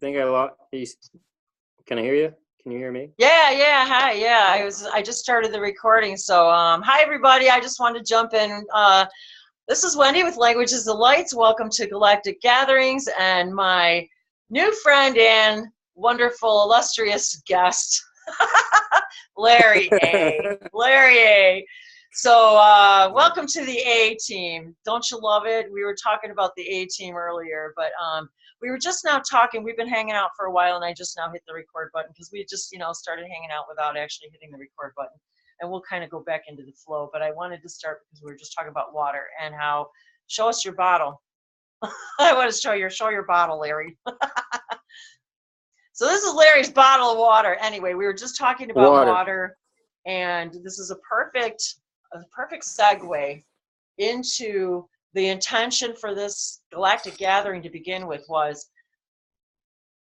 think I lost. Can I hear you? Can you hear me? Yeah. Hi. Yeah, I just started the recording. So, hi everybody. I just wanted to jump in. This is Wendy with Languages of Lights. Welcome to Galactic Gatherings, and my new friend and wonderful, illustrious guest, Larry A. Larry A. So, welcome to the A team. Don't you love it? We were talking about the A team earlier, but we were just now talking. We've been hanging out for a while, and I just now hit the record button because we just, started hanging out without actually hitting the record button. And we'll kind of go back into the flow. But I wanted to start because we were just talking about water and how, show us your bottle. I want to show your bottle, Larry. So this is Larry's bottle of water. Anyway, we were just talking about water, and this is a perfect segue into the intention for this galactic gathering to begin with. Was,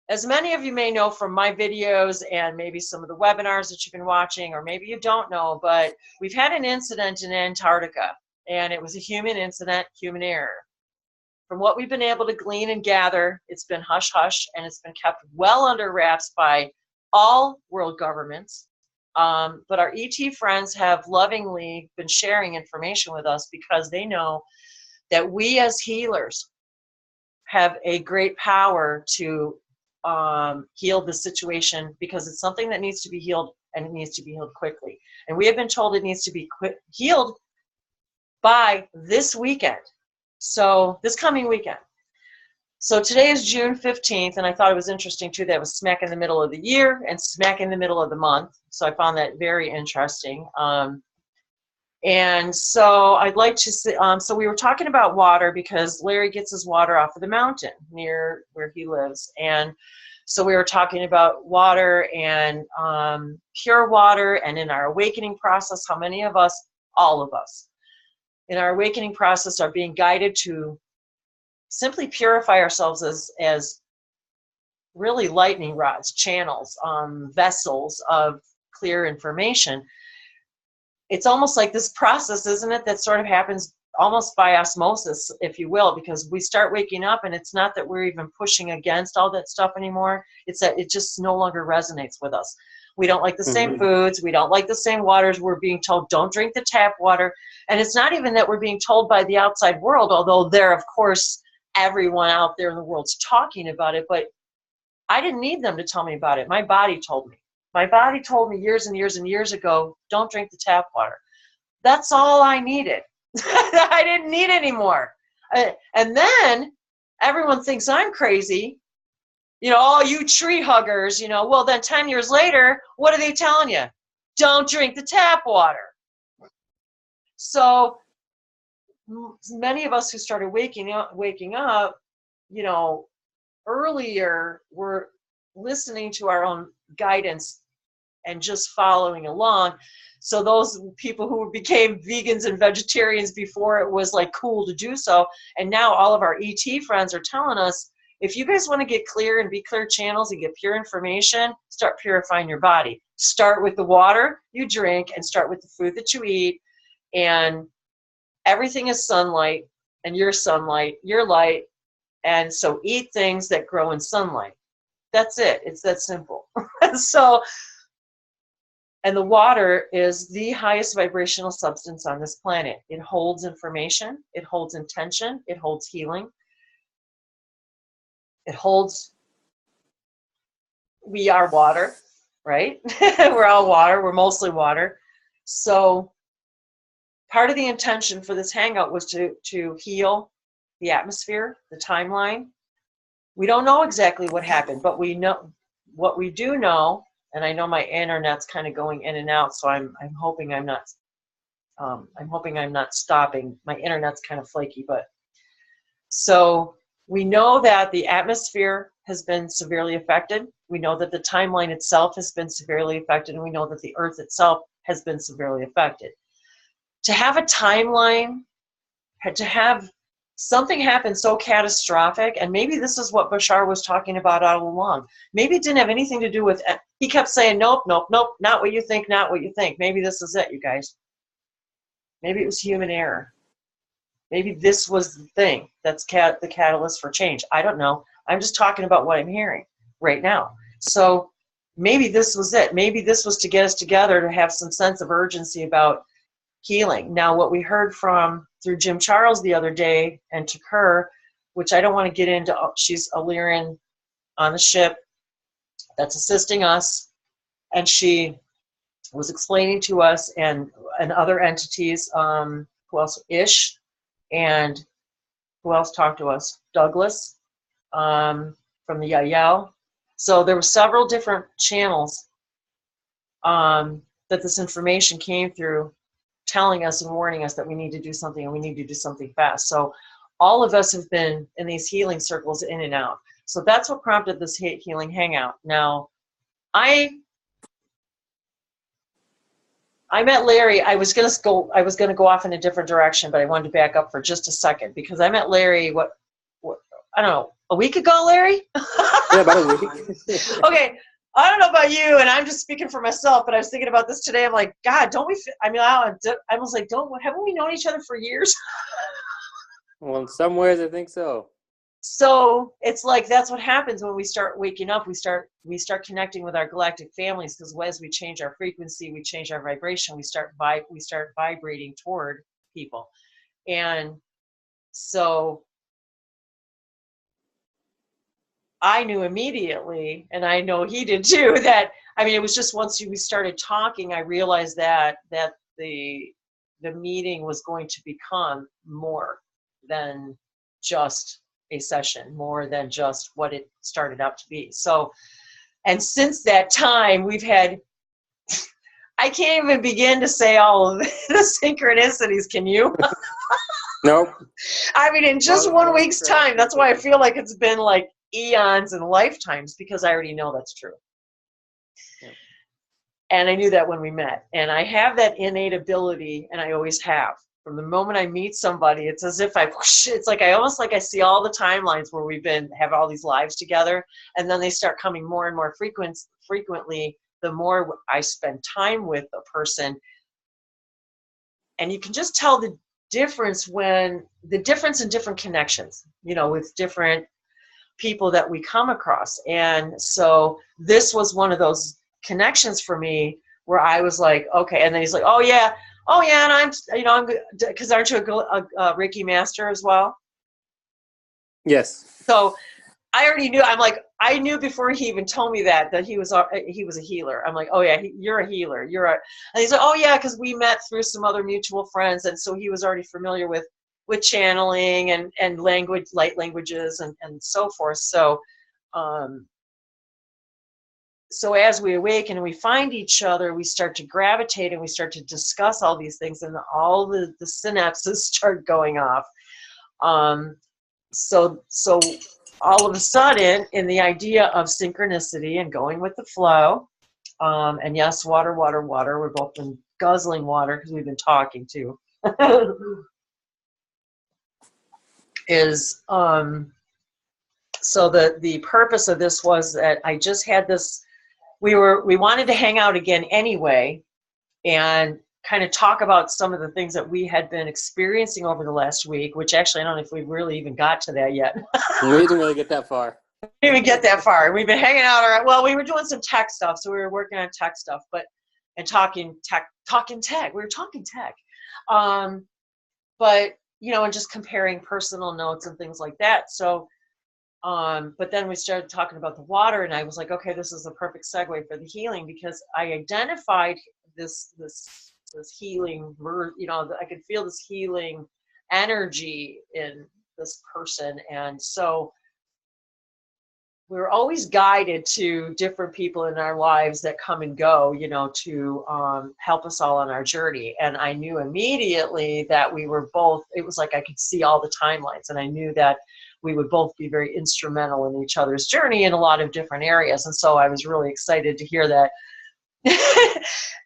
as many of you may know from my videos and maybe some of the webinars that you've been watching, or maybe you don't know, but we've had an incident in Antarctica, and it was a human incident, human error. From what we've been able to glean and gather, it's been hush-hush, and it's been kept well under wraps by all world governments. But our ET friends have lovingly been sharing information with us because they know that we as healers have a great power to heal the situation, because it's something that needs to be healed, and it needs to be healed quickly. And we have been told it needs to be healed by this weekend. So this coming weekend. So today is June 15th, and I thought it was interesting too that it was smack in the middle of the year and smack in the middle of the month. So I found that very interesting. And so I'd like to see, so we were talking about water because Larry gets his water off of the mountain near where he lives. And so we were talking about water and pure water, and in our awakening process, how many of us, all of us, in our awakening process are being guided to simply purify ourselves as really lightning rods, channels, vessels of clear information. It's almost like this process, isn't it, that sort of happens almost by osmosis, if you will, because we start waking up, and it's not that we're even pushing against all that stuff anymore. It's that it just no longer resonates with us. We don't like the same foods. We don't like the same waters. We're being told, don't drink the tap water. And it's not even that we're being told by the outside world, although there, of course, everyone out there in the world's talking about it, but I didn't need them to tell me about it. My body told me. My body told me years and years and years ago, don't drink the tap water. That's all I needed. I didn't need any more. And then everyone thinks I'm crazy. Oh, you tree huggers, well, then 10 years later, what are they telling you? Don't drink the tap water. So many of us who started waking up, earlier, were listening to our own guidance and just following along. So those people who became vegans and vegetarians before it was like cool to do so, and now all of our ET friends are telling us, if you guys want to get clear and be clear channels and get pure information, start purifying your body. Start with the water you drink, and start with the food that you eat. And everything is sunlight, and your sunlight, your light. And so eat things that grow in sunlight. That's it. It's that simple. And the water is the highest vibrational substance on this planet. It holds information. It holds intention. It holds healing. It holds, we are water, right? We're all water. We're mostly water. So part of the intention for this hangout was to heal the atmosphere, the timeline. We don't know exactly what happened, but we know what we do know. And I know my internet's kind of going in and out, so I'm hoping I'm not stopping. My internet's kind of flaky, but so we know that the atmosphere has been severely affected. We know that the timeline itself has been severely affected, and we know that the Earth itself has been severely affected. To have a timeline, to have something happen so catastrophic, and maybe this is what Bashar was talking about all along. Maybe it didn't have anything to do with, he kept saying, nope, nope, nope, not what you think, not what you think. Maybe this is it, you guys. Maybe it was human error. Maybe this was the thing that's the catalyst for change. I don't know. I'm just talking about what I'm hearing. right now. So maybe this was it. Maybe this was to get us together to have some sense of urgency about healing. Now, what we heard through Jim Charles the other day and to her, which I don't want to get into, she's Illyrian on the ship that's assisting us, and she was explaining to us and other entities, who else? Ish, and who else talked to us? Douglas, from the Yael. So there were several different channels that this information came through, telling us and warning us that we need to do something, and we need to do something fast. So all of us have been in these healing circles in and out. So that's what prompted this healing hangout. Now, I met Larry. I was gonna go off in a different direction, but I wanted to back up for just a second, because I met Larry, what I don't know, a week ago, Larry? Yeah, about a week. Okay, I don't know about you, and I'm just speaking for myself, but I was thinking about this today. I'm like, God, don't we, I was like, haven't we known each other for years? Well, in some ways, I think so. So it's like, that's what happens when we start waking up. We start connecting with our galactic families, because as we change our frequency, we change our vibration, we start vibrating toward people. And so I knew immediately, and I know he did too, that, I mean, it was just once we started talking, I realized that the meeting was going to become more than just a session, more than just what it started out to be. So, and since that time, we've had, I can't even begin to say all of the synchronicities, can you? Nope. I mean, in just 1 week's time, that's why I feel like it's been like eons and lifetimes, because I already know that's true. Yeah. And I knew that when we met. And I have that innate ability, and I always have. From the moment I meet somebody, it's as if it's like I see all the timelines where we've have all these lives together, and then they start coming more and more frequently the more I spend time with a person. And you can just tell the difference in different connections, with different people that we come across. And so this was one of those connections for me where I was like, okay. And then he's like, oh yeah, and I'm because aren't you a Reiki master as well? Yes. So I already knew. I knew before he even told me that he was a healer. I'm like, oh yeah, you're a healer. And he's like, oh yeah, because we met through some other mutual friends, and so he was already familiar with channeling and language, light languages, and so forth. So, so as we awaken and we find each other, we start to gravitate and we start to discuss all these things, and all the synapses start going off. So all of a sudden, in the idea of synchronicity and going with the flow, and yes, water, we've both been guzzling water because we've been talking too, is, so the purpose of this was that I just had this, we wanted to hang out again anyway, and kind of talk about some of the things that we had been experiencing over the last week, which actually, I don't know if we really even got to that yet. We didn't really get that far. We didn't even get that far. We've been hanging out, well, we were doing some tech stuff, so we were working on tech stuff, and talking tech. We were talking tech. But, and just comparing personal notes and things like that. So, but then we started talking about the water, and I was like, okay, this is the perfect segue for the healing, because I identified this healing, I could feel this healing energy in this person. And so we're always guided to different people in our lives that come and go, to help us all on our journey. And I knew immediately that we were both, it was like I could see all the timelines, and I knew that we would both be very instrumental in each other's journey in a lot of different areas. And so I was really excited to hear that.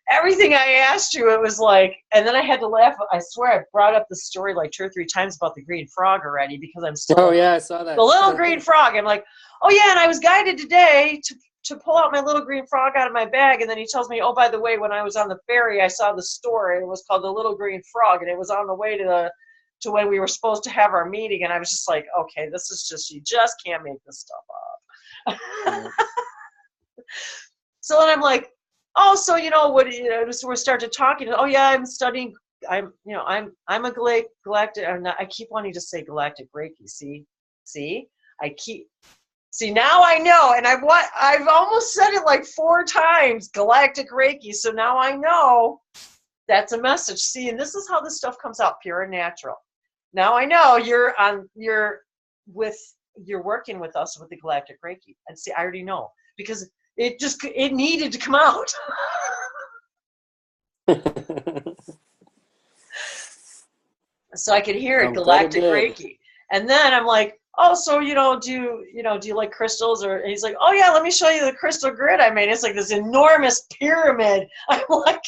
Everything I asked you, it was like, and then I had to laugh. I swear I brought up the story like 2 or 3 times about the green frog already, because I'm still, oh yeah, I saw that. The little green frog. I'm like, oh yeah, and I was guided today to pull out my little green frog out of my bag. And then he tells me, oh, by the way, when I was on the ferry, I saw the store, and it was called the Little Green Frog, and it was on the way to when we were supposed to have our meeting. And I was just like, okay, this is just, you just can't make this stuff up. Yeah. So then I'm like, oh, so what? So we started talking. Oh yeah, I'm studying. I'm a galactic. I keep wanting to say galactic Reiki. See, see now I know, and I've almost said it like 4 times, galactic Reiki. So now I know that's a message. See, and this is how this stuff comes out, pure and natural. Now I know you're working with us with the galactic Reiki, and see, I already know because it needed to come out. So I could hear it, galactic Reiki. And then I'm like, oh, so do you like crystals? And he's like, oh yeah, let me show you the crystal grid I made. It's like this enormous pyramid. I'm like,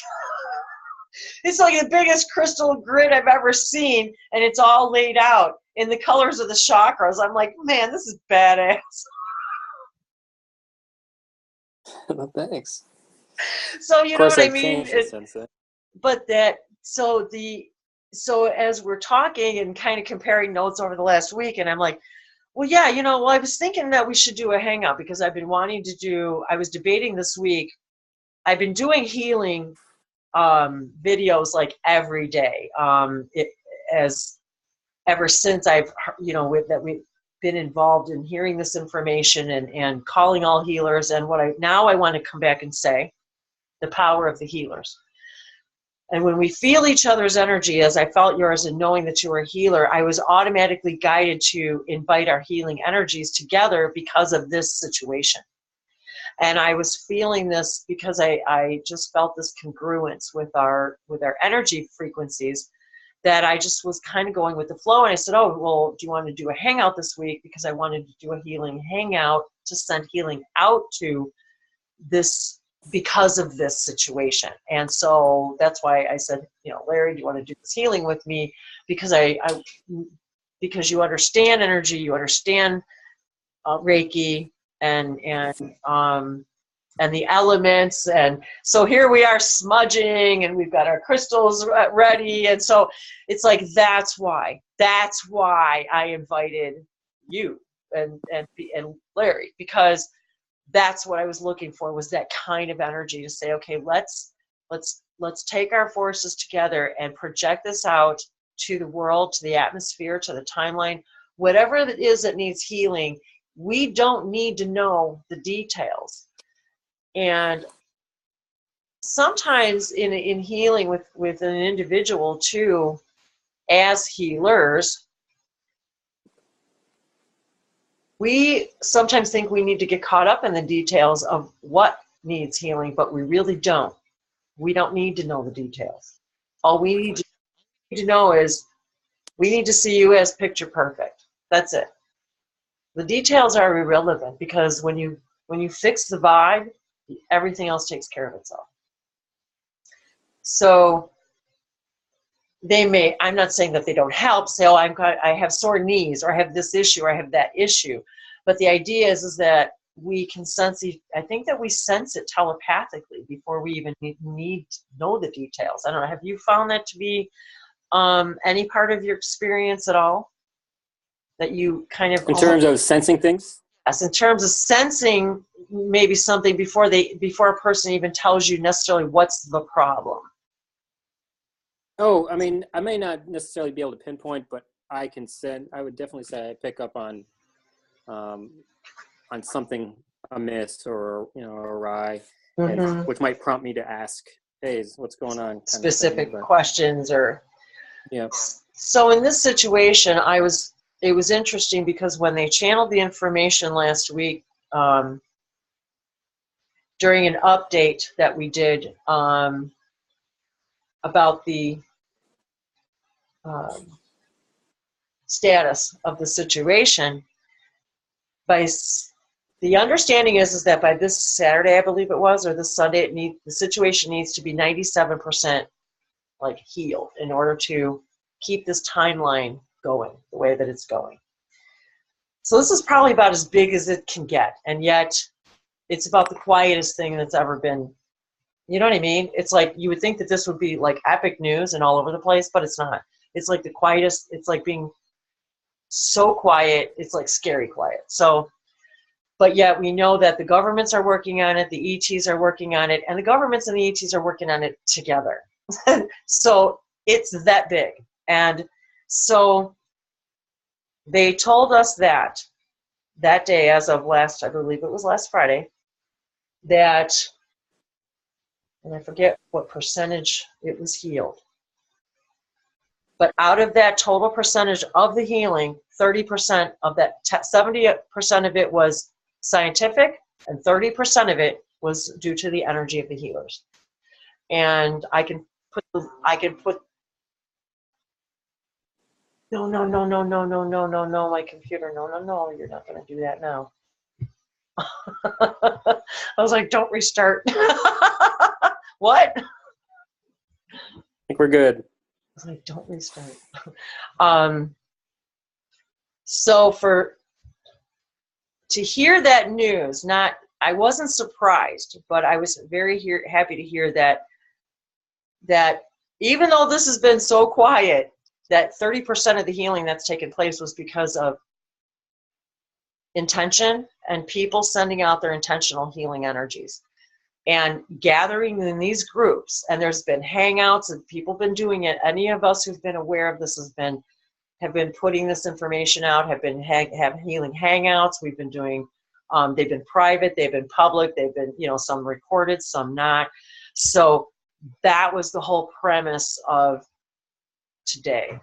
it's like the biggest crystal grid I've ever seen, and it's all laid out in the colors of the chakras. I'm like, man, this is badass. Well, thanks. So you know what I mean? So as we're talking and kind of comparing notes over the last week, and I'm like, well, yeah, I was thinking that we should do a hangout because I've been wanting to do, I was debating this week, I've been doing healing videos like every day ever since I've, that we've been involved in hearing this information and calling all healers. And I want to come back and say the power of the healers. And when we feel each other's energy, as I felt yours, and knowing that you were a healer, I was automatically guided to invite our healing energies together because of this situation. And I was feeling this because I just felt this congruence with our energy frequencies, that I just was kind of going with the flow. And I said, oh, well, do you want to do a hangout this week? Because I wanted to do a healing hangout to send healing out to this because of this situation. And so that's why I said, Larry, do you want to do this healing with me? Because because you understand energy, you understand Reiki and the elements. And so here we are smudging, and we've got our crystals ready. And so it's like, that's why I invited you and Larry, because that's what I was looking for, was that kind of energy to say, okay, let's take our forces together and project this out to the world, to the atmosphere, to the timeline, whatever it is that needs healing. We don't need to know the details. And sometimes in healing with an individual too, as healers, we sometimes think we need to get caught up in the details of what needs healing, but we really don't. We don't need to know the details. All we need to know is we need to see you as picture perfect. That's it. The details are irrelevant, because when you fix the vibe, everything else takes care of itself. So I'm not saying that they don't help, say, oh, I have sore knees, or I have this issue, or I have that issue. But the idea is that we can sense, I think that we sense it telepathically before we even need to know the details. I don't know, have you found that to be any part of your experience at all? That you kind of... In terms of sensing things? Yes, in terms of sensing maybe something before a person even tells you necessarily what's the problem. Oh, I mean, I may not necessarily be able to pinpoint, but I would definitely say I pick up on something amiss or awry, and which might prompt me to ask, hey, what's going on? Specific questions or... Yeah. So in this situation, it was interesting because when they channeled the information last week, during an update that we did about the status of the situation, the understanding is that by this Saturday, I believe it was, or this Sunday, the situation needs to be 97% like healed in order to keep this timeline going the way that it's going. So this is probably about as big as it can get, and yet it's about the quietest thing that's ever been. You know what I mean? It's like you would think that this would be like epic news and all over the place, but it's not. It's like the quietest. It's like being so quiet. It's like scary quiet. So But yet we know that the governments are working on it, the ETs are working on it, and the governments and the ETs are working on it together. So it's that big. And so they told us that day, as of last, I believe it was last Friday, that, and I forget what percentage it was healed. But out of that total percentage of the healing, 30% of that, 70% of it was scientific, and 30% of it was due to the energy of the healers. And I can put, no, my computer, no, you're not going to do that now. I was like, don't restart. What? I think we're good. I was like, don't restart. So to hear that news, I wasn't surprised, but I was very happy to hear that even though this has been so quiet, that 30% of the healing that's taken place was because of intention and people sending out their intentional healing energies and gathering in these groups. And there's been hangouts and people have been doing it. Any of us who've been aware of this have been putting this information out, have healing hangouts. We've been doing, they've been private, they've been public, they've been, some recorded, some not. So that was the whole premise of today.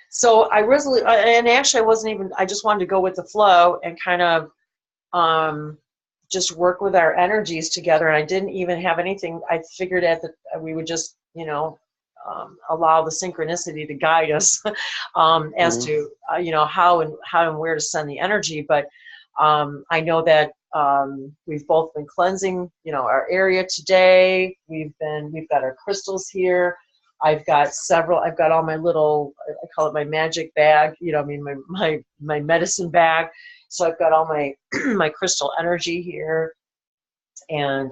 So I just wanted to go with the flow and kind of just work with our energies together. And I didn't even have anything. I figured we would just, allow the synchronicity to guide us as to, how and where to send the energy. But I know that we've both been cleansing, our area today. We've got our crystals here. I've got all my little, I call it my magic bag, my medicine bag. So I've got all my, my crystal energy here. And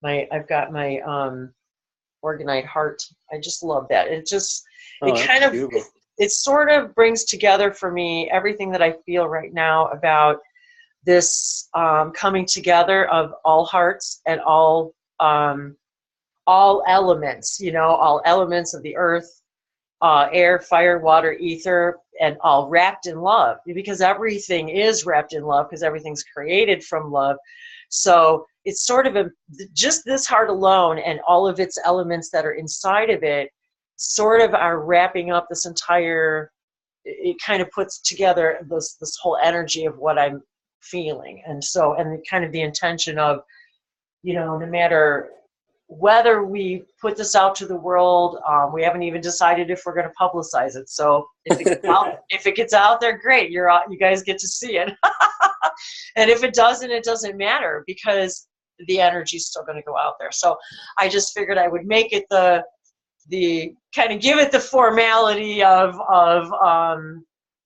I've got my organite heart. I just love that. It sort of brings together for me everything that I feel right now about this coming together of all hearts and all elements, all elements of the earth, air, fire, water, ether, and all wrapped in love, because everything is wrapped in love, because everything's created from love. So it's sort of just this heart alone and all of its elements that are inside of it sort of are wrapping up this entire, it kind of puts together this whole energy of what I'm feeling. And kind of the intention of, no matter whether we put this out to the world, we haven't even decided if we're going to publicize it. So if it gets out there, great. You guys get to see it. And if it doesn't, it doesn't matter, because the energy is still going to go out there. So I just figured I would make it the kind of give it the formality of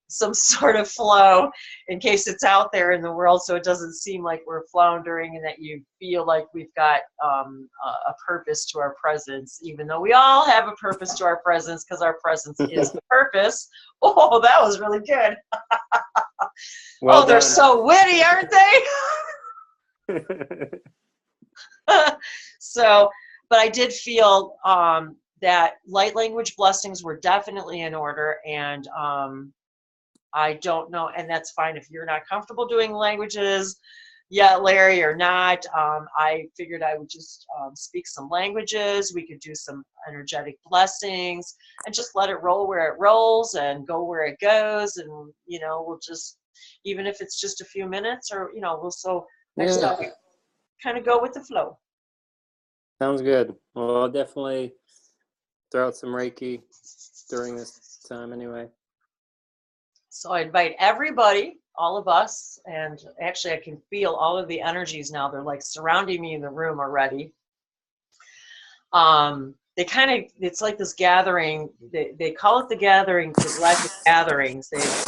some sort of flow in case it's out there in the world, so it doesn't seem like we're floundering and that you feel like we've got a purpose to our presence, even though we all have a purpose to our presence, because our presence is the purpose. Oh, that was really good. Well, they're so witty, aren't they? So, but I did feel that light language blessings were definitely in order, and I don't know, and that's fine if you're not comfortable doing languages yet, Larry, or not. I figured I would just speak some languages. We could do some energetic blessings and just let it roll where it rolls and go where it goes. And, we'll just, even if it's just a few minutes or, next time we kind of go with the flow. Sounds good. Well, I'll definitely throw out some Reiki during this time anyway. So I invite everybody, all of us, and actually I can feel all of the energies now. They're like surrounding me in the room already. It's like this gathering. They call it the gathering, the Galactic gatherings. They've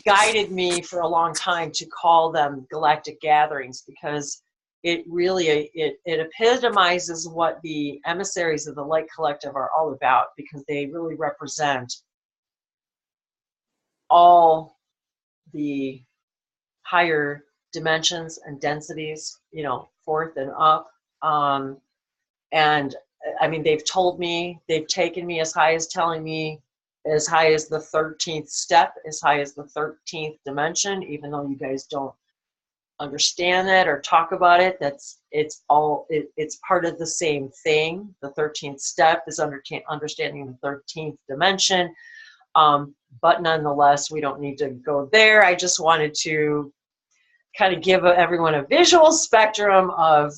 guided me for a long time to call them galactic gatherings, because it really, it epitomizes what the emissaries of the Light Collective are all about, because they really represent all the higher dimensions and densities, you know, fourth and up. And I mean, they've told me, they've taken me as high as telling me as high as the 13th step, as high as the 13th dimension, even though you guys don't understand that or talk about it. It's part of the same thing. The 13th step is understanding the 13th dimension. But nonetheless, we don't need to go there. I just wanted to kind of give everyone a visual spectrum of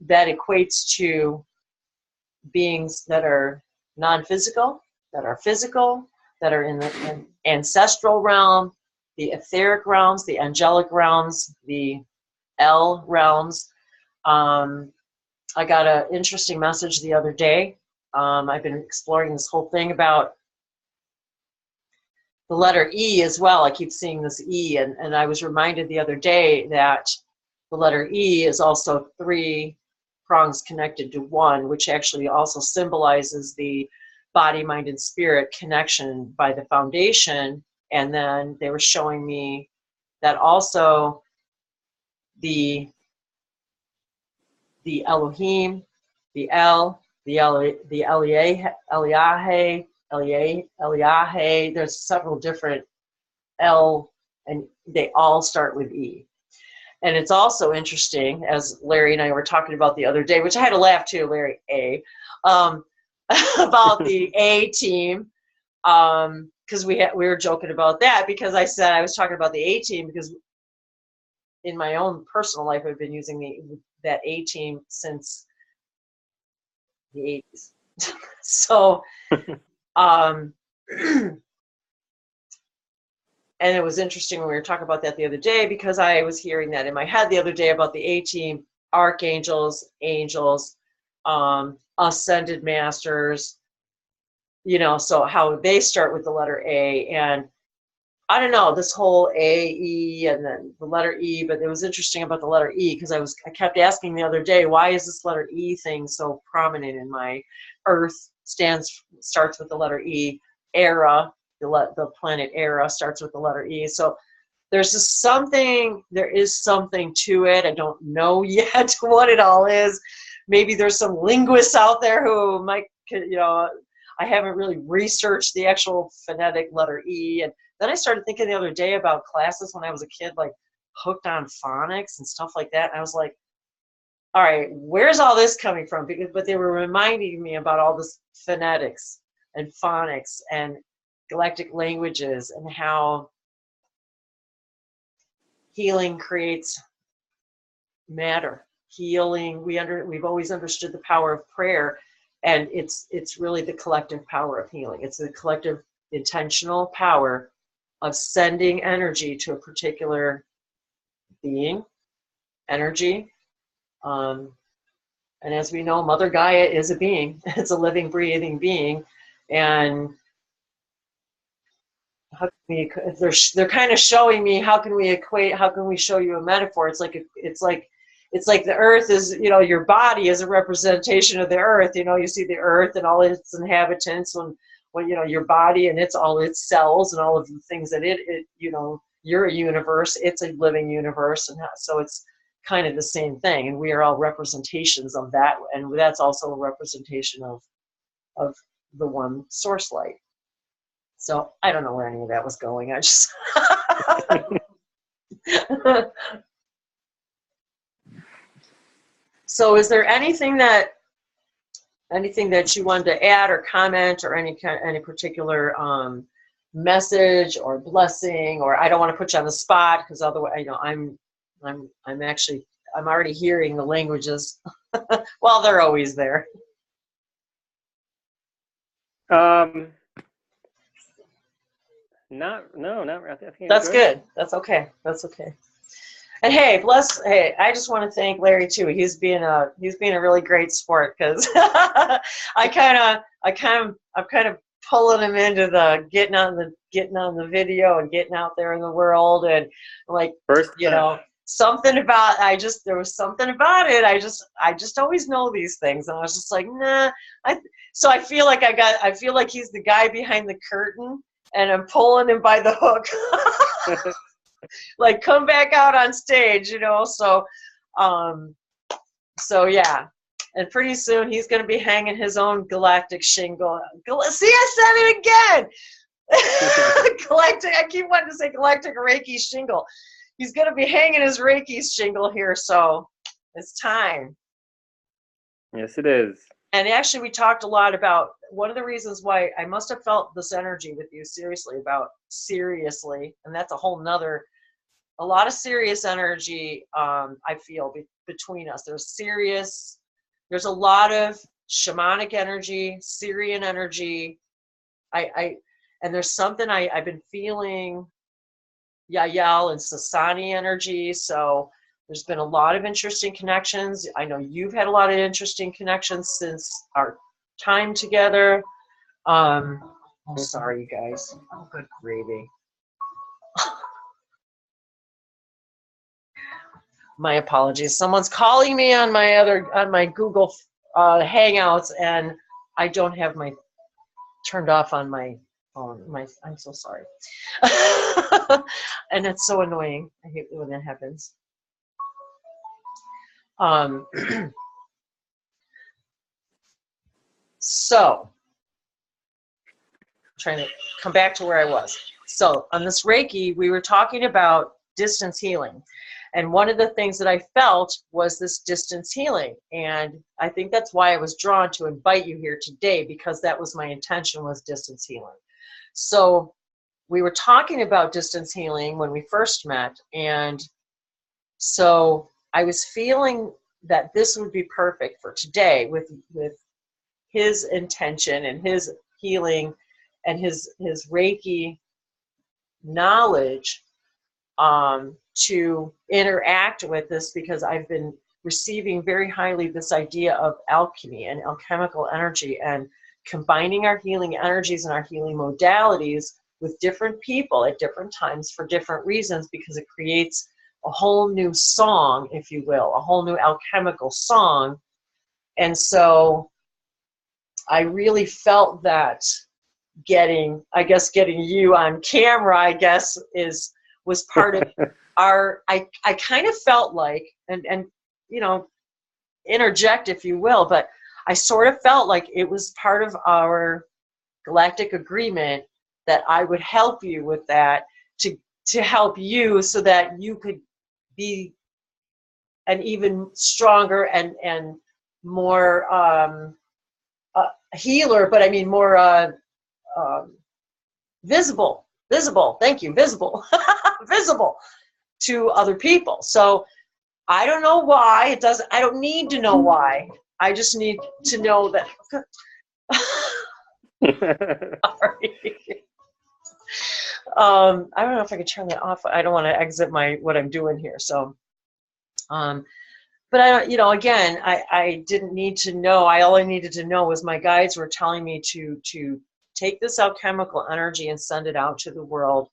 that equates to beings that are non-physical, that are physical, that are in the ancestral realm, the etheric realms, the angelic realms, the L realms. I got an interesting message the other day. I've been exploring this whole thing about the letter E as well. I keep seeing this E, and I was reminded the other day that the letter E is also 3 prongs connected to 1, which actually also symbolizes the body, mind, and spirit connection by the foundation. And then they were showing me that also the Elohim, the El, the Eliyahe, there's several different L, and they all start with E. And it's also interesting, as Larry and I were talking about the other day, which I had to laugh too, Larry A, about the A team, because we were joking about that, because I said I was talking about the A team because in my own personal life I've been using that A team since the 80s. So, and it was interesting when we were talking about that the other day, because I was hearing that in my head the other day about the A-team, archangels, angels, ascended masters, you know, so how they start with the letter A. And I don't know, this whole A, E, and then the letter E, but it was interesting about the letter E, because I kept asking the other day, why is this letter E thing so prominent in my Earth starts with the letter E, era, the planet Era starts with the letter E. So there is something to it. I don't know yet what it all is. Maybe there's some linguists out there who might, you know, I haven't really researched the actual phonetic letter E. And then I started thinking the other day about classes when I was a kid, like hooked on phonics and stuff like that. And I was like, all right, where's all this coming from? But they were reminding me about all this phonetics and phonics and galactic languages, and how healing creates matter. Healing, we've always understood the power of prayer, and it's really the collective power of healing. It's the collective intentional power of sending energy to a particular being, energy. And as we know, Mother Gaia is a being. It's a living, breathing being, and how can they're kind of showing me how can we show you a metaphor. It's like the earth is, you know, your body is a representation of the earth. You know, you see the earth and all its inhabitants when you know, your body and all its cells and all of the things that it you know, you're a universe, it's a living universe, and so it's kind of the same thing, and we are all representations of that, and that's also a representation of the one source light. So I don't know where any of that was going. I just So is there anything that you wanted to add or comment, or any particular message or blessing? Or I don't want to put you on the spot, because otherwise, you know, I'm already hearing the languages. Well, they're always there. Not really. I think That's good. That's okay. That's okay. And hey, I just want to thank Larry too. He's being a really great sport, because I'm kind of pulling him into the getting on the video and getting out there in the world, and like, you know, there was something about it. I just always know these things, and I was just like, nah. So I feel like he's the guy behind the curtain, and I'm pulling him by the hook. Like, come back out on stage, you know. So yeah. And pretty soon he's going to be hanging his own galactic shingle. See, I said it again. Galactic. I keep wanting to say galactic Reiki shingle. He's going to be hanging his Reiki shingle here, so it's time. Yes, it is. And actually, we talked a lot about one of the reasons why I must have felt this energy with you seriously, and that's a whole nother, a lot of serious energy I feel between us. There's a lot of shamanic energy, Syrian energy. And there's something I've been feeling, Yael and Sasani energy. So there's been a lot of interesting connections. I know you've had a lot of interesting connections since our time together. Oh, sorry, you guys. Oh, good gravy. My apologies. Someone's calling me on my Google Hangouts, and I don't have my turned off on my phone. I'm so sorry. And it's so annoying. I hate when that happens. So, trying to come back to where I was. So on this Reiki, we were talking about distance healing. And one of the things that I felt was this distance healing. And I think that's why I was drawn to invite you here today, because that was my intention, was distance healing. So we were talking about distance healing when we first met. And so I was feeling that this would be perfect for today with his intention and his healing and his Reiki knowledge to interact with this, because I've been receiving very highly this idea of alchemy and alchemical energy, and combining our healing energies and our healing modalities with different people at different times for different reasons, because it creates a whole new song, if you will, a whole new alchemical song. And so I really felt that getting you on camera, was part of I kind of felt like, and you know, interject if you will, but I sort of felt like it was part of our galactic agreement that I would help you with that, to help you so that you could be an even stronger and more healer, but I mean more visible, thank you, visible, visible to other people. So I don't know why I don't need to know why. I just need to know that. Sorry. I don't know if I could turn that off. I don't want to exit what I'm doing here. So, but again, I didn't need to know. All I needed to know was my guides were telling me to take this alchemical energy and send it out to the world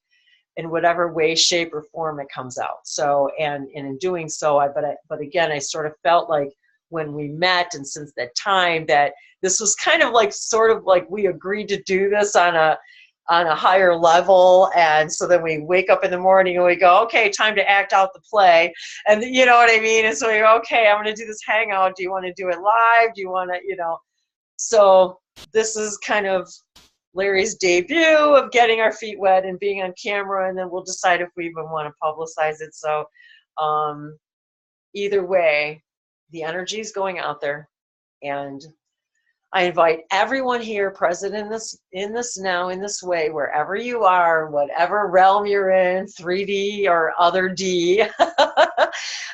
in whatever way, shape, or form it comes out. So, and in doing so, but again, I sort of felt like when we met, and since that time, that this was kind of like, sort of like we agreed to do this on a higher level. And so then we wake up in the morning and we go, okay, time to act out the play. And you know what I mean? And so we go, okay, I'm going to do this hangout. Do you want to do it live? Do you want to, so this is kind of Larry's debut of getting our feet wet and being on camera, and then we'll decide if we even want to publicize it. So either way, the energy is going out there, and I invite everyone here present in this now, in this way, wherever you are, whatever realm you're in, 3D or other D,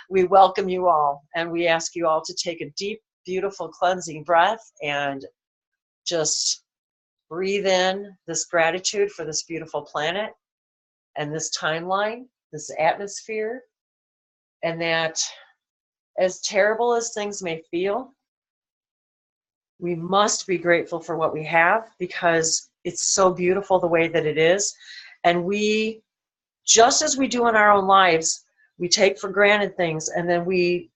we welcome you all, and we ask you all to take a deep, beautiful cleansing breath and just breathe in this gratitude for this beautiful planet and this timeline, this atmosphere, and that as terrible as things may feel, we must be grateful for what we have, because it's so beautiful the way that it is. And we, just as we do in our own lives, we take for granted things, and then we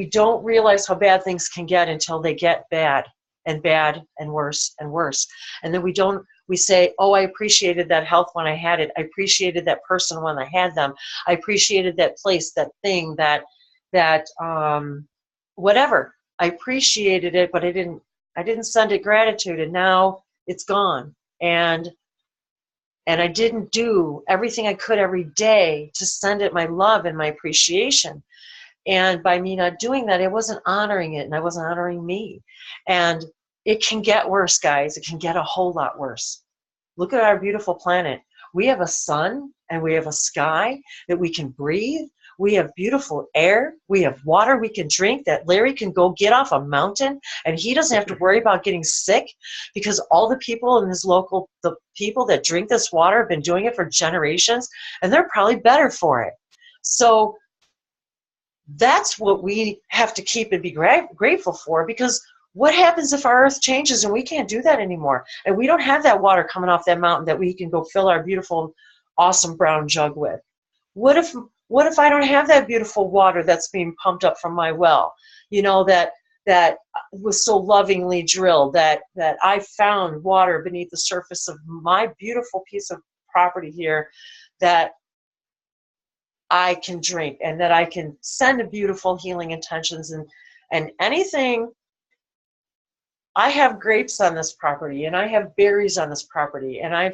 don't realize how bad things can get until they get bad and worse and worse. And then we don't We say, oh, I appreciated that health when I had it. I appreciated that person when I had them. I appreciated that place, that thing, that whatever. I appreciated it, but I didn't send it gratitude, and now it's gone. And I didn't do everything I could every day to send it my love and my appreciation. And by me not doing that, I wasn't honoring it, and I wasn't honoring me. And it can get worse, guys. It can get a whole lot worse. Look at our beautiful planet. We have a sun and we have a sky that we can breathe. We have beautiful air. We have water we can drink that Larry can go get off a mountain, and he doesn't have to worry about getting sick, because all the people in his local, the people that drink this water have been doing it for generations, and they're probably better for it. So that's what we have to keep and be grateful for, because what happens if our earth changes and we can't do that anymore, and we don't have that water coming off that mountain that we can go fill our beautiful, awesome brown jug with? What if I don't have that beautiful water that's being pumped up from my well, you know, that was so lovingly drilled, that I found water beneath the surface of my beautiful piece of property here that I can drink, and that I can send a beautiful healing intentions and anything. I have grapes on this property, and I have berries on this property, and I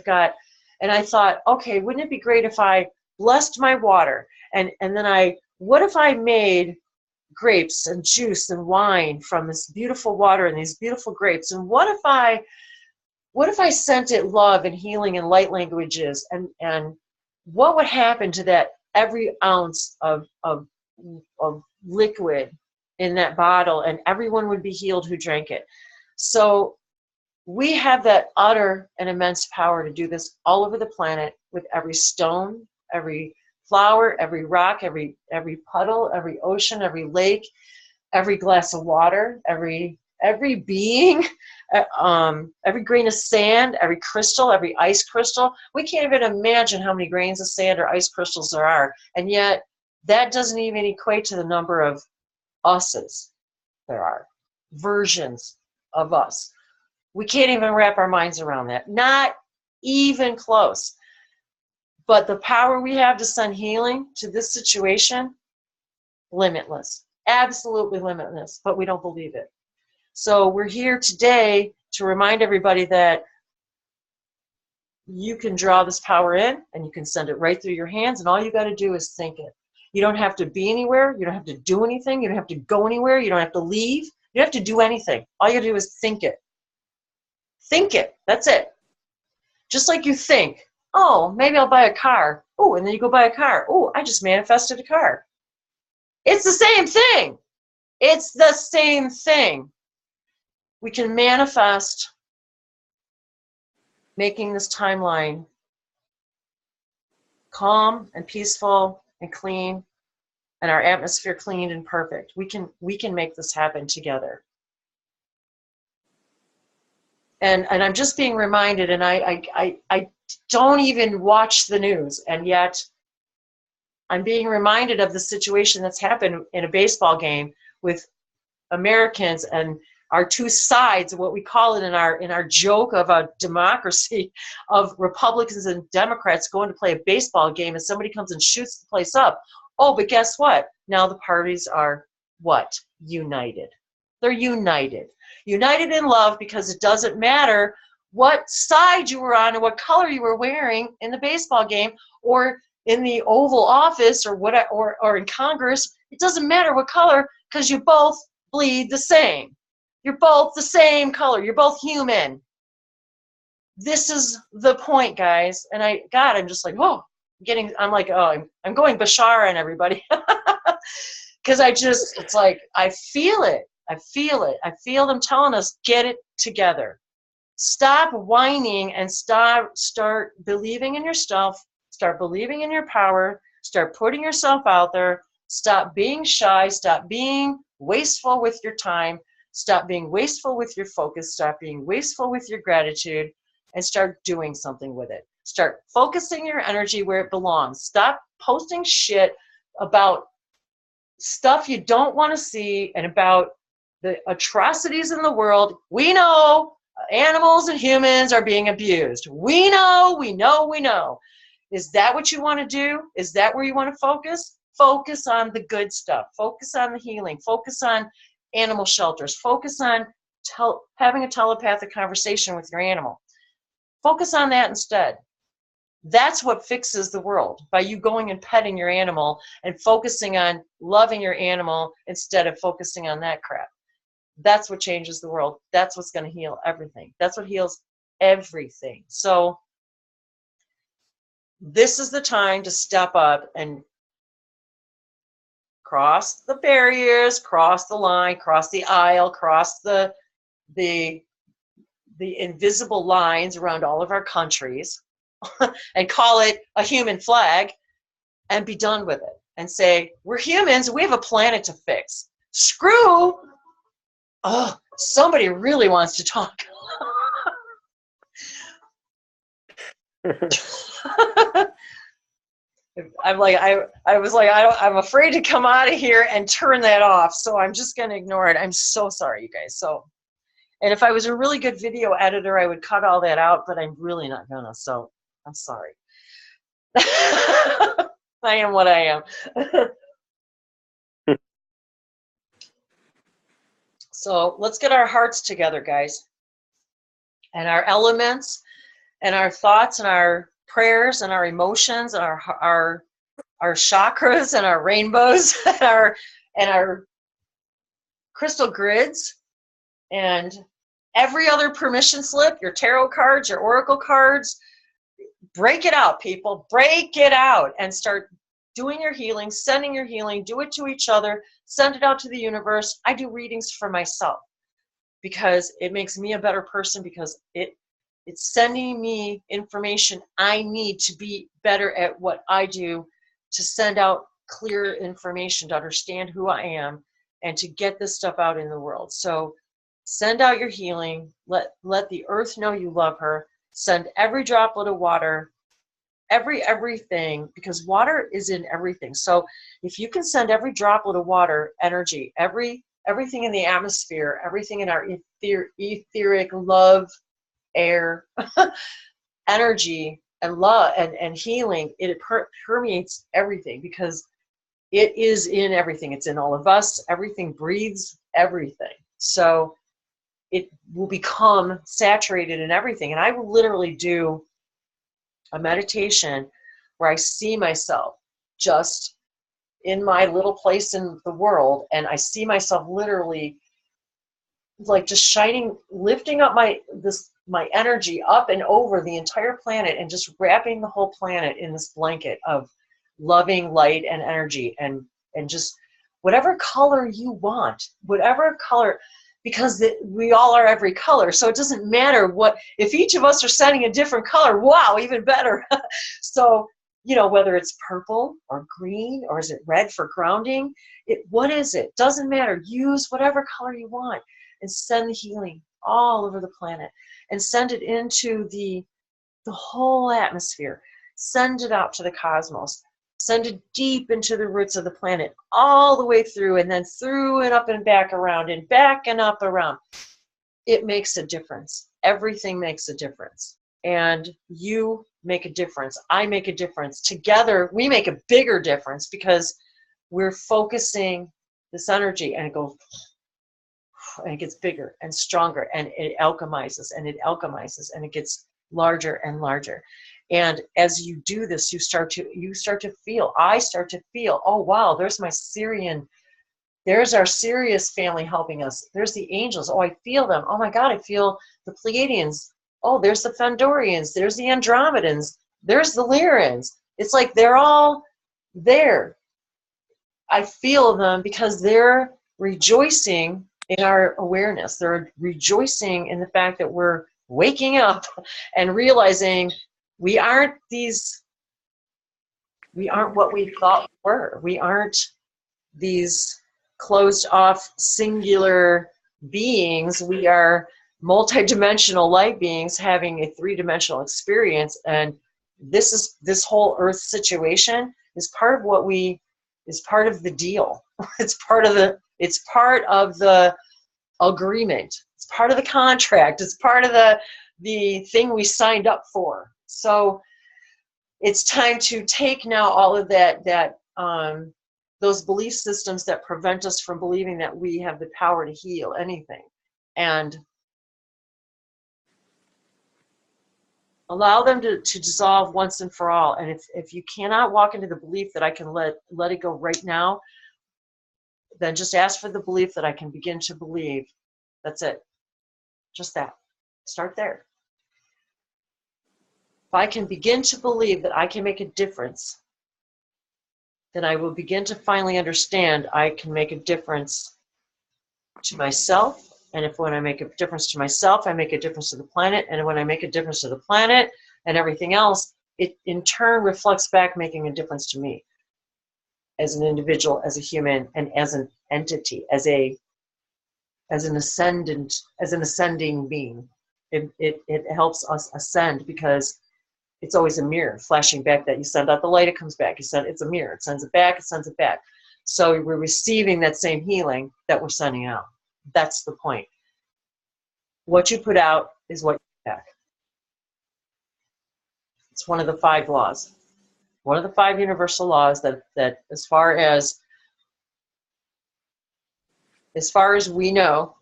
thought, okay, wouldn't it be great if I blessed my water, and then what if I made grapes and juice and wine from this beautiful water and these beautiful grapes, and what if I sent it love and healing and light languages, and what would happen to that every ounce of liquid in that bottle, and everyone would be healed who drank it. So we have that utter and immense power to do this all over the planet, with every stone, every flower, every rock, every puddle, every ocean, every lake, every glass of water, every being, every grain of sand, every crystal, every ice crystal. We can't even imagine how many grains of sand or ice crystals there are, and yet that doesn't even equate to the number of us's there are, versions of us. We can't even wrap our minds around that. Not even close. But the power we have to send healing to this situation, limitless. Absolutely limitless. But we don't believe it. So we're here today to remind everybody that you can draw this power in, and you can send it right through your hands, and all you got to do is think it. You don't have to be anywhere. You don't have to do anything. You don't have to go anywhere. You don't have to leave. You don't have to do anything. All you do is think it. Think it. That's it. Just like you think, oh, maybe I'll buy a car. Oh, and then you go buy a car. Oh, I just manifested a car. It's the same thing. It's the same thing. We can manifest making this timeline calm and peaceful and clean, and our atmosphere clean and perfect. We can make this happen together. And I'm just being reminded, and I don't even watch the news, and yet I'm being reminded of the situation that's happened in a baseball game with Americans and our two sides, what we call it in our joke of a democracy, of Republicans and Democrats going to play a baseball game, and somebody comes and shoots the place up. Oh, but guess what? Now the parties are what? United. They're united. United in love, because it doesn't matter what side you were on and what color you were wearing in the baseball game, or in the Oval Office, or what, or in Congress. It doesn't matter what color, because you both bleed the same. You're both the same color. You're both human. This is the point, guys. And I'm just like, whoa, I'm like, oh, I'm going Bashar on everybody. Because it's like, I feel it. I feel it. I feel them telling us, get it together. Stop whining and start believing in yourself. Start believing in your power. Start putting yourself out there. Stop being shy. Stop being wasteful with your time. Stop being wasteful with your focus. Stop being wasteful with your gratitude, and start doing something with it. Start focusing your energy where it belongs. Stop posting shit about stuff you don't want to see and about the atrocities in the world. We know animals and humans are being abused. We know, we know, we know. Is that what you want to do? Is that where you want to focus? Focus on the good stuff. Focus on the healing. Focus on animal shelters. Focus on having a telepathic conversation with your animal. Focus on that instead. That's what fixes the world, by you going and petting your animal and focusing on loving your animal instead of focusing on that crap. That's what changes the world. That's what's going to heal everything. That's what heals everything. So this is the time to step up and cross the barriers, cross the line, cross the aisle, cross the invisible lines around all of our countries and call it a human flag and be done with it and say, we're humans, we have a planet to fix. Screw, oh, somebody really wants to talk. I'm afraid to come out of here and turn that off, so I'm just going to ignore it. I'm so sorry, you guys. And if I was a really good video editor, I would cut all that out, but I'm really not gonna, so I'm sorry. I am what I am. So let's get our hearts together, guys, and our elements, and our thoughts, and our prayers, and our emotions, and our chakras, and our rainbows, and our crystal grids, and every other permission slip, your tarot cards, your oracle cards. Break it out, people. Break it out and start doing your healing, sending your healing. Do it to each other. Send it out to the universe. I do readings for myself because it makes me a better person, because it's sending me information I need to be better at what I do, to send out clear information, to understand who I am, and to get this stuff out in the world. So send out your healing. Let the earth know you love her. Send every droplet of water, everything, because water is in everything. So if you can send every droplet of water, energy, everything in the atmosphere, everything in our etheric love, air, energy, and love and healing, it permeates everything, because it is in everything. It's in all of us. Everything breathes everything. So it will become saturated in everything. And I will literally do a meditation where I see myself just in my little place in the world, and I see myself literally like just shining, lifting up my energy up and over the entire planet, and just wrapping the whole planet in this blanket of loving light and energy, and just whatever color you want, whatever color, because we all are every color. So it doesn't matter what, if each of us are sending a different color, wow, even better. So, you know, whether it's purple or green, or is it red for grounding, what is it? Doesn't matter. Use whatever color you want and send the healing all over the planet, and send it into the whole atmosphere. Send it out to the cosmos. Send it deep into the roots of the planet, all the way through, and then through and up and back around, and back and up around. It makes a difference. Everything makes a difference. And you make a difference. I make a difference. Together, we make a bigger difference, because we're focusing this energy, and it goes, and it gets bigger and stronger, and it alchemizes, and it alchemizes, and it gets larger and larger. And as you do this, you start to feel, I start to feel, oh wow, there's our Sirius family helping us. There's the angels. Oh, I feel them. Oh my God, I feel the Pleiadians. Oh, there's the Fandorians. There's the Andromedans. There's the Lyrans. It's like they're all there. I feel them because they're rejoicing in our awareness. They're rejoicing in the fact that we're waking up and realizing we aren't what we thought we were. We aren't these closed off singular beings. We are multidimensional light beings having a three-dimensional experience, and this whole earth situation is part of the deal. It's part of the agreement. It's part of the contract. It's part of the thing we signed up for. So it's time to take now all of those belief systems that prevent us from believing that we have the power to heal anything, and allow them to dissolve once and for all. And if you cannot walk into the belief that I can let it go right now, then just ask for the belief that I can begin to believe. That's it. Just that. Start there. If I can begin to believe that I can make a difference, then I will begin to finally understand I can make a difference to myself. And when I make a difference to myself, I make a difference to the planet. And when I make a difference to the planet and everything else, it in turn reflects back, making a difference to me as an individual, as a human, and as an entity, as an ascending being. It helps us ascend, because it's always a mirror flashing back that you send out the light, it comes back. It's a mirror. It sends it back, it sends it back. So we're receiving that same healing that we're sending out. That's the point. What you put out is what you get back. It's one of the 5 laws. One of the 5 universal laws that as far as we know,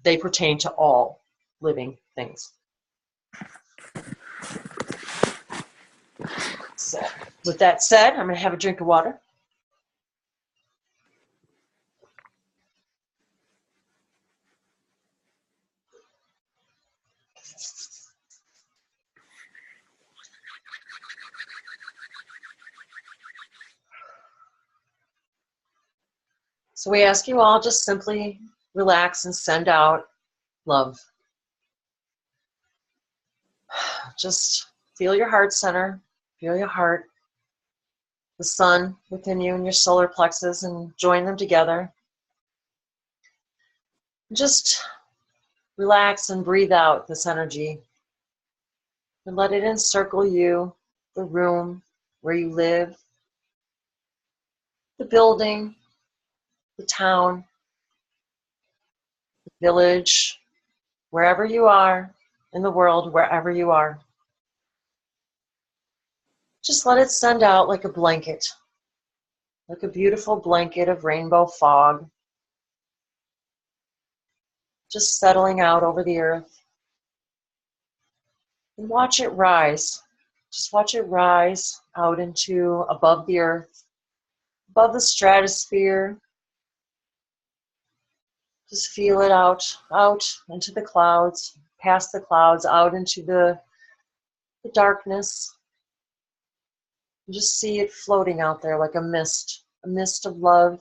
they pertain to all living things. So, with that said, I'm going to have a drink of water. So we ask you all just simply relax and send out love. Just feel your heart center, feel your heart, the sun within you and your solar plexus, and join them together. Just relax and breathe out this energy and let it encircle you, the room where you live, the building, the town, the village, wherever you are in the world, wherever you are. Just let it send out like a blanket, like a beautiful blanket of rainbow fog, just settling out over the earth. And watch it rise. Just watch it rise out into above the earth, above the stratosphere. Just feel it out into the clouds, past the clouds, out into the darkness. And just see it floating out there like a mist of love.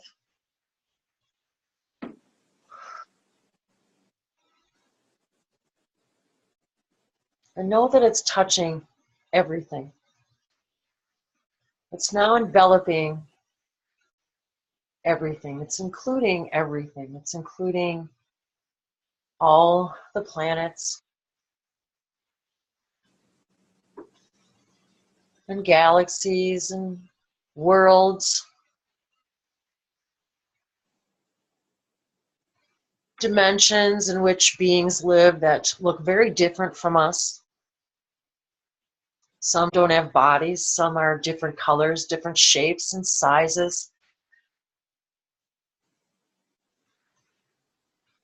And know that it's touching everything. It's now enveloping everything. It's including everything. It's including all the planets and galaxies and worlds, dimensions in which beings live that look very different from us. Some don't have bodies, some are different colors, different shapes and sizes.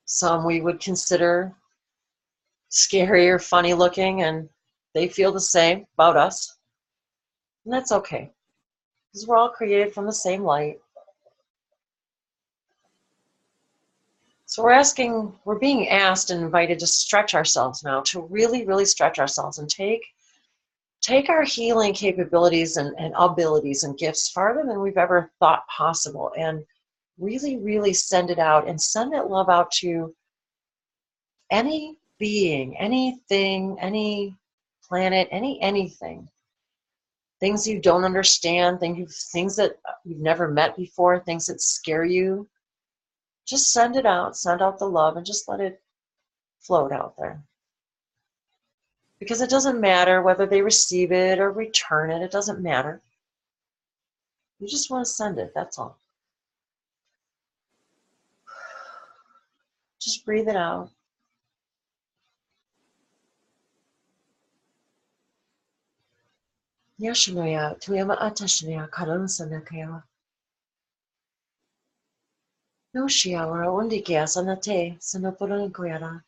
Some we would consider scary or funny looking, and they feel the same about us. And that's okay, because we're all created from the same light. So we're being asked and invited to stretch ourselves now, to really, really stretch ourselves and take our healing capabilities and abilities and gifts farther than we've ever thought possible, and really, really send it out and send that love out to any being, anything, any planet, anything. Things you don't understand, things that you've never met before, things that scare you. Just send it out, send out the love, and just let it float out there. Because it doesn't matter whether they receive it or return it, it doesn't matter. You just want to send it, that's all. Just breathe it out. Yashinoya, Tuyama Atashnia, Karansanakaya. No shiawara, Undikia, Sanate, Sanapurankoyara.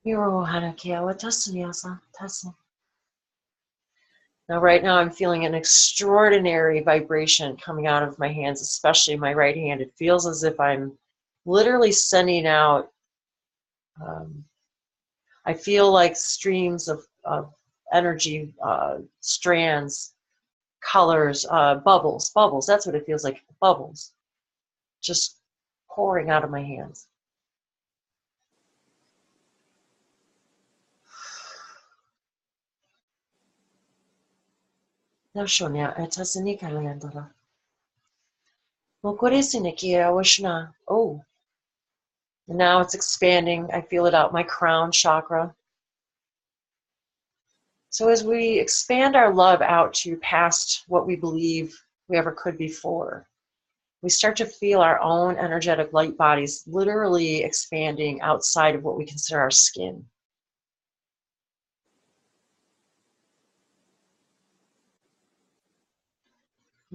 Miro Hanakia, Watasanyasa, Tasa. Now, right now, I'm feeling an extraordinary vibration coming out of my hands, especially my right hand. It feels as if I'm literally sending out, I feel like streams of energy, strands, colors, bubbles. That's what it feels like, bubbles, just pouring out of my hands. Now, Shonya, Etasanika Leandra. Mokoresinikia Washna. Oh, and now it's expanding. I feel it out my crown chakra. So as we expand our love out to past what we believe we ever could before, we start to feel our own energetic light bodies literally expanding outside of what we consider our skin.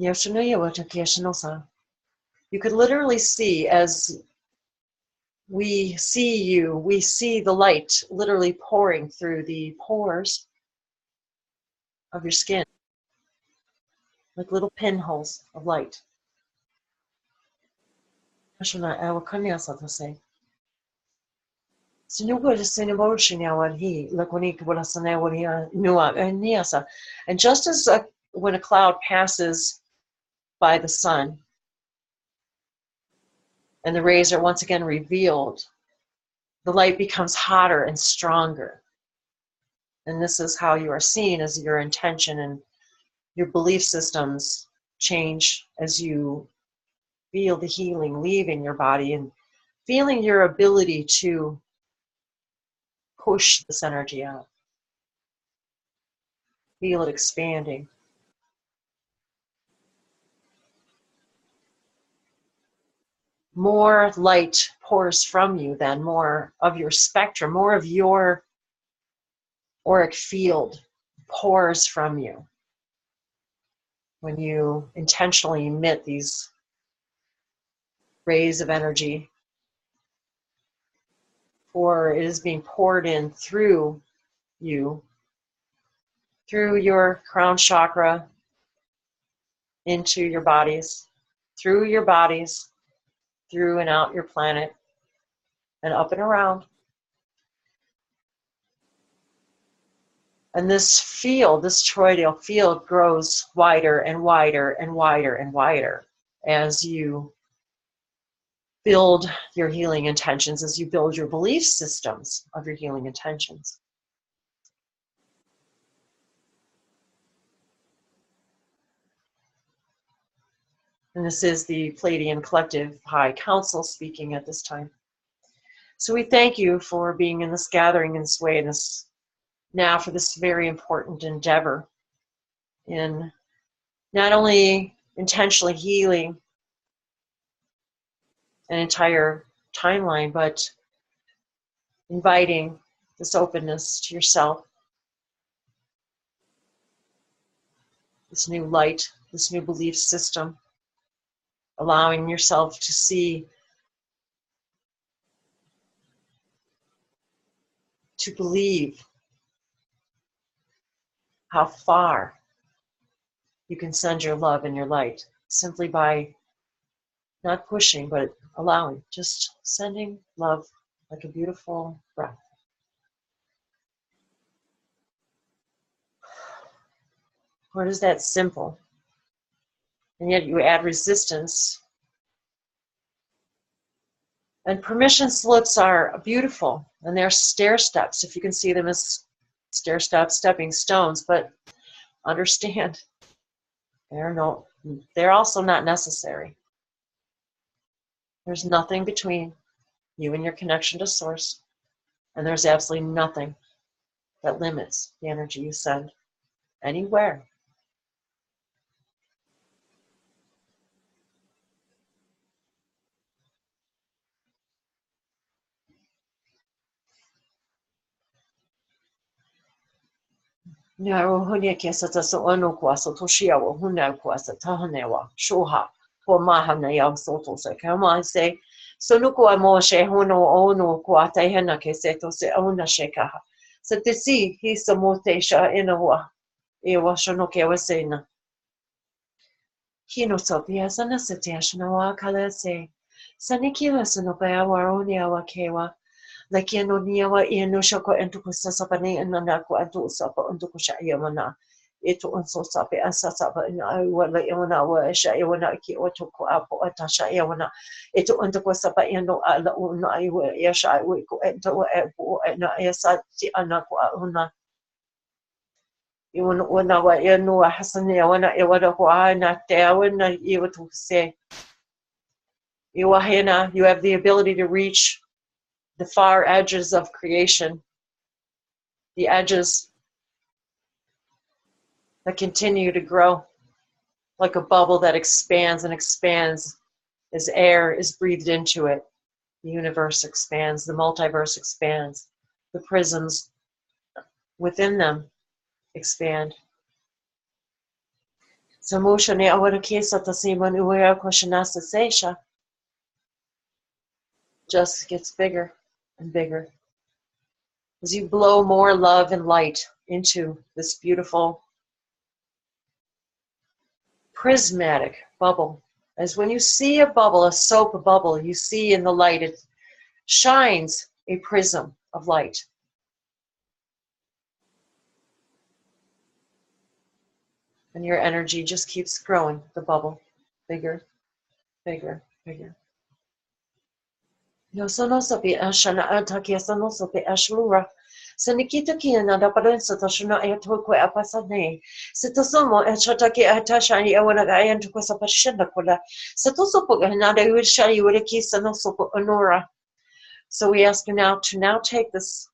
You could literally see, as we see you, we see the light literally pouring through the pores of your skin, like little pinholes of light. And just as when a cloud passes by the sun and the rays are once again revealed, the light becomes hotter and stronger. And this is how you are seen, as your intention and your belief systems change as you feel the healing leaving your body and feeling your ability to push this energy out. Feel it expanding. More light pours from you then, more of your spectrum, more of your auric field pours from you when you intentionally emit these rays of energy, for it is being poured in through you, through your crown chakra, into your bodies, through your bodies, through and out your planet, and up and around. And this field, this toroidal field, grows wider and wider and wider and wider as you build your healing intentions, as you build your belief systems of your healing intentions. And this is the Pleiadian Collective High Council speaking at this time. So we thank you for being in this gathering in this way, now for this very important endeavor in not only intentionally healing an entire timeline, but inviting this openness to yourself, this new light, this new belief system, allowing yourself to see, to believe how far you can send your love and your light simply by not pushing, but allowing, just sending love like a beautiful breath. What is that simple? And yet you add resistance. And permission slips are beautiful, and they're stair steps, if you can see them as stair steps, stepping stones, but understand they're also not necessary. There's nothing between you and your connection to Source, and there's absolutely nothing that limits the energy you send anywhere. Naro hunia kesa tasa ono kwasa toshia wa huna kwasa tahanewa shoha po mahana ya soto se kama se sonuko amo she hono ono kwa tahena kese to se ona sheka se tisi hi samote sha inawa e wa shono ke wasena hino sopia sana se te ashna wa kala se sanikila sono pa wa onia wa kewa like no niawa I no shako entuko sasapane and nanako antu sapa untuko sha yamana ito unso sape asasapa in I wala yamana wa sha yawana ki otoko apo atasha yawana ito untuko sapa yano ala una I wa yasha we ko ento wa na yasa ti anako una iwan wana wa yano hasan yawana yawana ko ana te yawana iwatu se Iwahena, you have the ability to reach the far edges of creation, the edges that continue to grow like a bubble that expands and expands as air is breathed into it. The universe expands, the multiverse expands, the prisms within them expand. Samushane awarakesa tasiman uwea koshanasa seisha just gets bigger and bigger. As you blow more love and light into this beautiful prismatic bubble. As when you see a bubble, a soap bubble, you see in the light, it shines a prism of light. And your energy just keeps growing, the bubble, bigger, bigger, bigger. No sono sapi ashana antakia sono sapi ashlura. Sanikita kia nada parensa tashuna ayatokwe apasane. Sitosomo echataki atashani awanaga ayantuko sapashenda kola. Satosopo nada ushari ureki sanosopo honora. So we ask you now to take this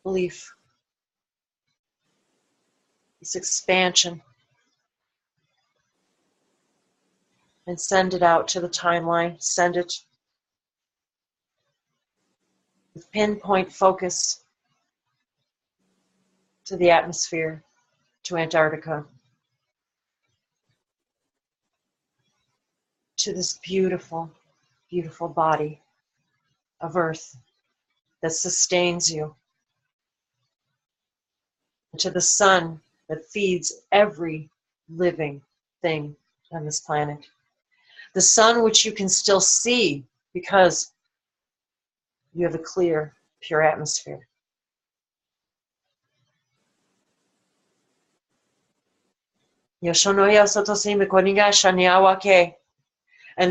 belief, this expansion, and send it out to the timeline. Send it with pinpoint focus to the atmosphere, to Antarctica, to this beautiful, beautiful body of Earth that sustains you, and to the sun that feeds every living thing on this planet. The sun which you can still see because you have a clear, pure atmosphere. And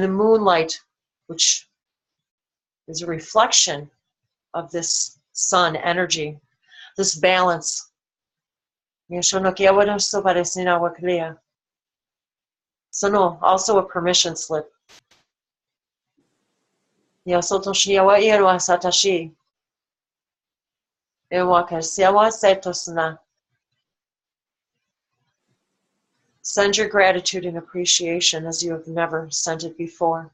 the moonlight, which is a reflection of this sun energy, this balance. Sono, also a permission slip. Send your gratitude and appreciation as you have never sent it before.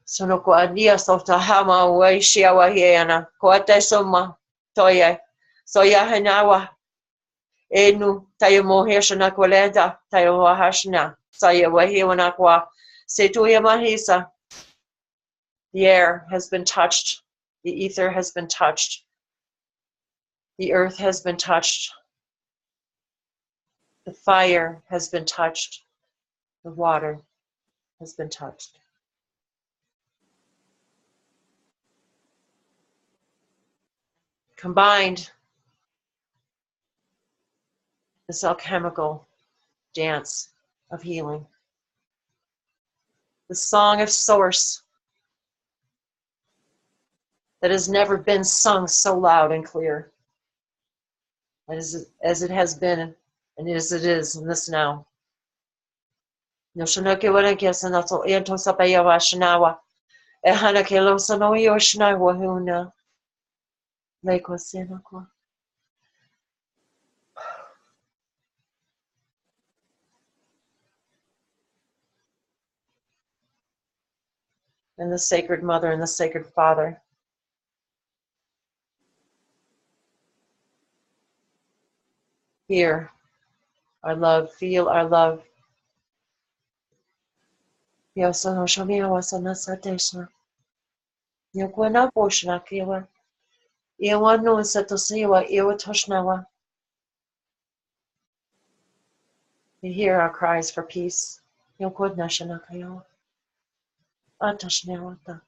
Sono ko adia sota hama wai shiawa hiena ko ate soma toye soya hanawa enu tayo mo heshana koleda tayo wahashna saya wahiwana kwa setuya mahisa. The air has been touched, the ether has been touched, the earth has been touched, the fire has been touched, the water has been touched. Combined, this alchemical dance of healing, the song of source that has never been sung so loud and clear as it has been and as it is in this now. No shanoke waranke sanato ento sapaya washinawa ehana kelo sano yoshna wahuna leko senako. and the Sacred Mother and the Sacred Father. Here, our love, feel our love. Yosono Shamiya Wasana Satesha. Yokwana Boshna Kiwa. Iwa no Satosiwa, Iwa Toshnawa. You hear our cries for peace. Yokodna Shanakayo. Atashnawata.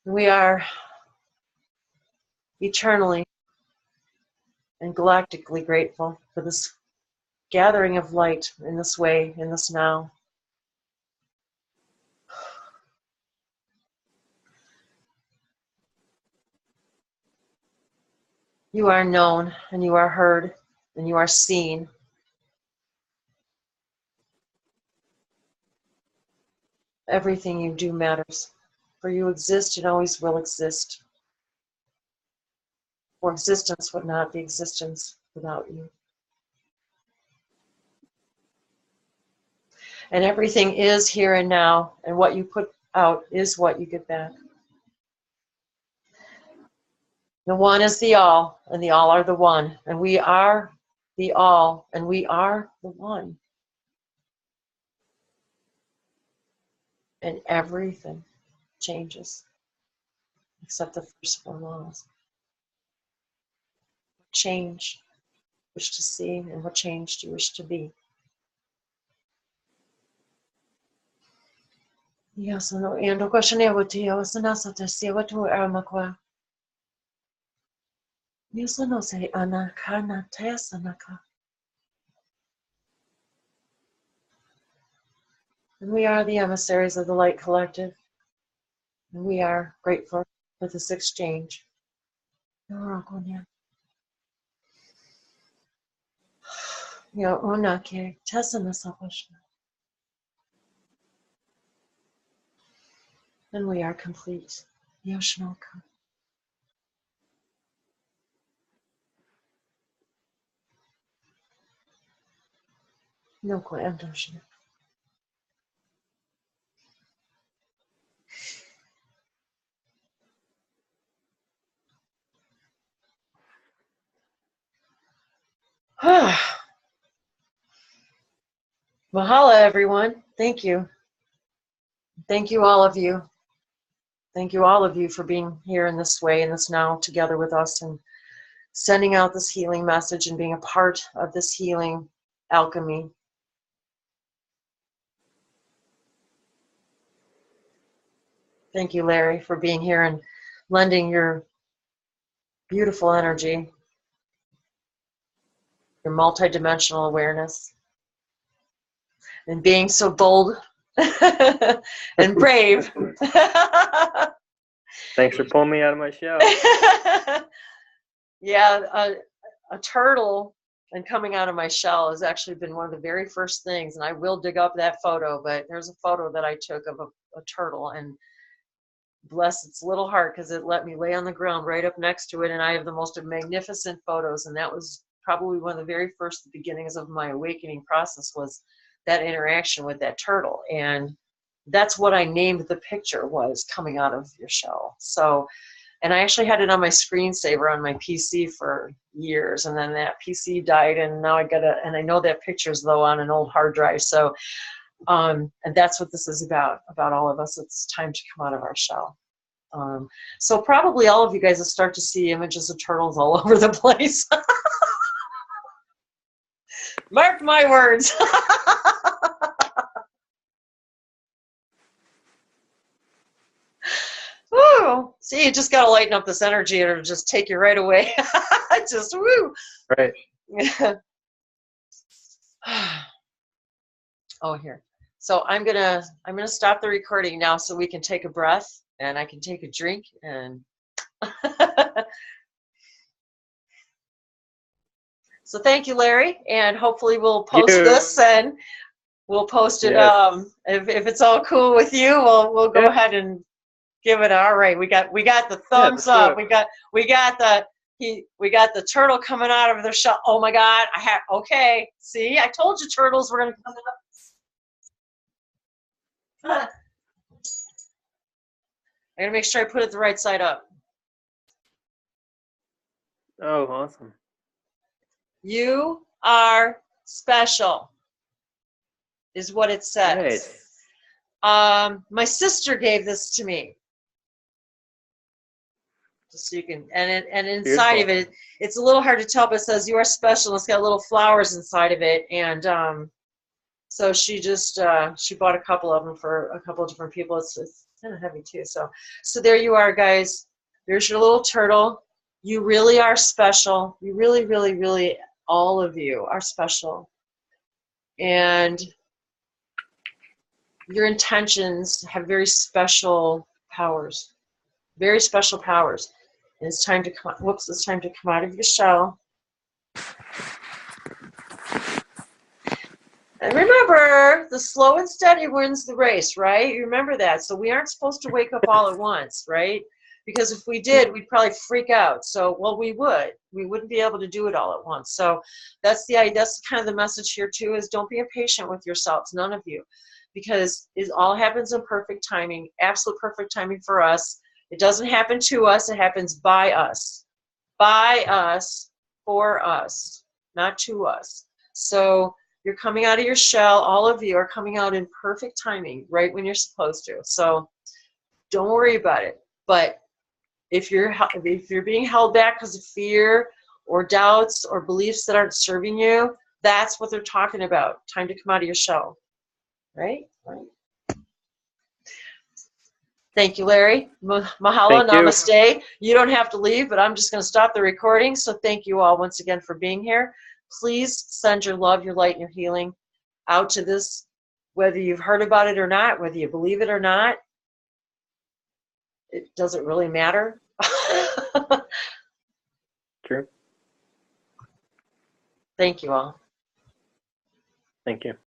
We are eternally and galactically grateful for this gathering of light in this way, in this now. You are known, and you are heard, and you are seen. Everything you do matters, for you exist and always will exist. For existence would not be existence without you. And everything is here and now, and what you put out is what you get back. The one is the all, and the all are the one, and we are the all, and we are the one. And everything changes, except the first four laws. What change you wish to see, and what change do you wish to be? Yes, and the question is, what do you see? What do you Yes, no say anakana tesanaka. And we are the emissaries of the Light Collective, and we are grateful for this exchange. And we are complete. Yoshnoka. Noko Andoshna. Mahala, everyone. Thank you. Thank you, all of you. Thank you, all of you, for being here in this way, in this now, together with us, and sending out this healing message and being a part of this healing alchemy. Thank you, Larry, for being here and lending your beautiful energy, your multidimensional awareness, and being so bold and brave. Thanks for pulling me out of my shell. Yeah, a turtle and coming out of my shell has actually been one of the very first things, and I will dig up that photo, but there's a photo that I took of a turtle, and bless its little heart, because it let me lay on the ground right up next to it, and I have the most magnificent photos, and that was probably one of the very first beginnings of my awakening process, was that interaction with that turtle. And that's what I named the picture, was coming out of your shell. So, and I actually had it on my screensaver on my PC for years, and then that PC died, and now and I know that picture's though on an old hard drive. So and that's what this is about all of us. It's time to come out of our shell. So probably all of you guys will start to see images of turtles all over the place. Mark my words. Woo! See, you just got to lighten up this energy, and it'll just take you right away. Just woo! Right. Oh, here. So I'm gonna stop the recording now, so we can take a breath, and I can take a drink, and so thank you, Larry, and hopefully we'll post this, and we'll post it. Yes. If it's all cool with you, we'll go ahead and give it. All right, we got the thumbs up. We got the We got the turtle coming out of their shell. Oh my God! Okay. See, I told you turtles were gonna come up. I gotta make sure I put it the right side up. Oh, awesome. You are special, is what it says. Right. My sister gave this to me. Just so you can, and inside of it, it's a little hard to tell, but it says you are special. It's got little flowers inside of it, and so she just she bought a couple of them for a couple of different people. It's kind of heavy too. So there you are, guys. There's your little turtle. You really are special. You really, really, really, all of you are special. And your intentions have very special powers. Very special powers. And it's time to come. Whoops! It's time to come out of your shell. And remember, the slow and steady wins the race, right? You remember that. So we aren't supposed to wake up all at once, right? Because if we did, we'd probably freak out. So, well, we would. We wouldn't be able to do it all at once. So that's the idea. That's kind of the message here too, is don't be impatient with yourselves, none of you. Because it all happens in perfect timing, absolute perfect timing for us. It doesn't happen to us, it happens by us. By us, for us, not to us. So you're coming out of your shell. All of you are coming out in perfect timing, right when you're supposed to. So don't worry about it. But if you're being held back because of fear or doubts or beliefs that aren't serving you, that's what they're talking about. Time to come out of your shell. Right? Thank you, Larry. Mahalo, namaste. You don't have to leave, but I'm just going to stop the recording. So thank you all once again for being here. Please send your love, your light, and your healing out to this, whether you've heard about it or not, whether you believe it or not. It doesn't really matter. True. Thank you all. Thank you.